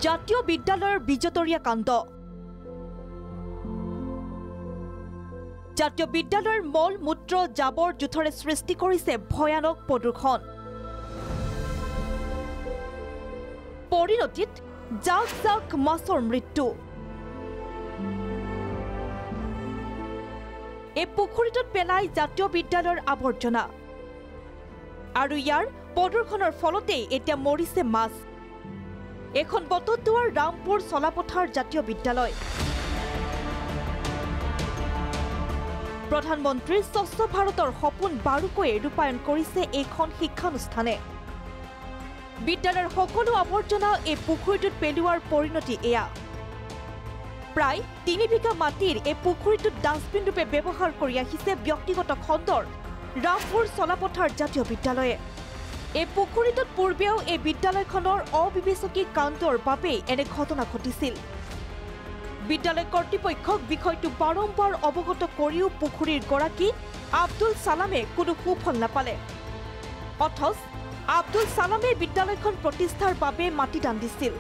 জাতীয় বিদ্যালয়ৰ বিজতৰীয়া কাণ্ড জাতীয় বিদ্যালয়ৰ মল মূত্ৰ জাবৰ জোথৰে সৃষ্টি কৰিছে ভয়ানক প্ৰদূষণ পৰিণতিত জাক জাক মাছৰ মৃত্যু এই পুখুৰীটোত পেলাই জাতীয় বিদ্যালয়ৰ আৱৰ্জনা আৰু ইয়াৰ প্ৰদূষণৰ ফলতে এতিয়া মৰিছে মাছ এখন বটদ্ৰৱাৰ ৰামপুৰ চলাপথাৰ জাতীয় বিদ্যালয় প্ৰধানমন্ত্ৰী স্বচ্ছ ভাৰতৰ সপোন বাৰুকৈ ৰূপায়ণ কৰিছে এইখন শিক্ষানুষ্ঠানে বিদ্যালয়ৰ সকলো আৱৰ্জনা এই পুখুৰীটোত পেলোৱাৰ পৰিণতি এয়া প্ৰায় 3 বিঘা মাটিৰ এই পুখুৰীটোত ডাষ্টবিন ৰূপে ব্যৱহাৰ কৰি আহিছে ব্যক্তিগত খণ্ডৰ ৰামপুৰ চলাপথাৰ জাতীয় বিদ্যালয়ে এই পুখুৰীটোত পূৰ্বেও এই বিদ্যালয়খনৰ অবিবেচনী কাণ্ডৰ বাবে এনে ঘটনা ঘটিছিল বিদ্যালয় কৰ্তৃপক্ষক বিষয়টো বাৰম্বাৰ অৱগত কৰিও পুখুৰীৰ গৰাকী আব্দুল সালামে কোনো সুফল নাপালে অথচ আব্দুল সালামে বিদ্যালয়খন প্ৰতিষ্ঠাৰ বাবে মাটি দান দিছিল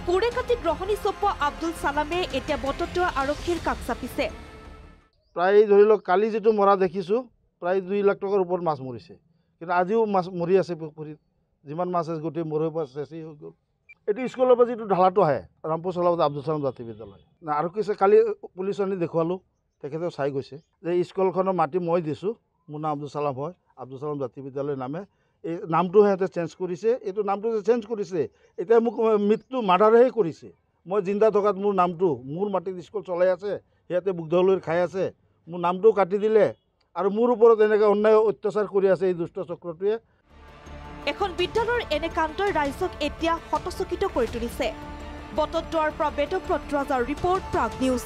পুৰেকাটি গ্ৰহণী চপোৱা আব্দুল সালামে এতিয়া বটদ্ৰৱা আৰক্ষীৰ কাষ চাপিছে প্ৰায় ধৰি লওক কালি যেটো মৰা দেখিছো প্ৰায় 2 লাখ টকাৰ ওপৰত মাছ মৰিছে কিন্তু আজিও মাছ মৰি আছে পুখুৰীত যিমান মাছ আছে গোটেই মৰি চেচি হৈ গ'ল এটি স্কুলৰ পৰা যেটো ঢালাটো আহে ৰামপুৰ চলাপথাৰ আব্দুল সালাম জাতীয় বিদ্যালয় না আৰু কিছু কালি পুলিচ আনি দেখুৱালো তেখেতে চাই গৈছে যে স্কুলখনৰ মাটি মই দিছো মোৰ নাম আব্দুল সালাম হয় আব্দুল সালাম জাতীয় বিদ্যালয়ৰ নামে এই নামটো হেতে চেঞ্জ কৰিছে এইটো নামটো চেঞ্জ কৰিছে এতিয়া মোক মৃত্যু মাৰ্ডাৰহে কৰিছে মই জিন্দা থকাত মোৰ নামটো মোৰ মাটিত স্কুল চলাই আছে হেতে বুগধলৈ খাই আছে মোৰ নামটো কাটি দিলে আৰু মোৰ ওপৰত এনেকৈ অন্যায় অত্যাচাৰ কৰি আছে এই দুষ্ট চক্ৰটোৱে এখন বিদ্যালয়ৰ এনে কাণ্ডই ৰাইজক এতিয়া হতচকিত কৰি তুলিছে বটদ্ৰৱাৰ পৰা বেদব্ৰত ৰাজাৰ ৰিপৰ্ট প্ৰাগ নিউজ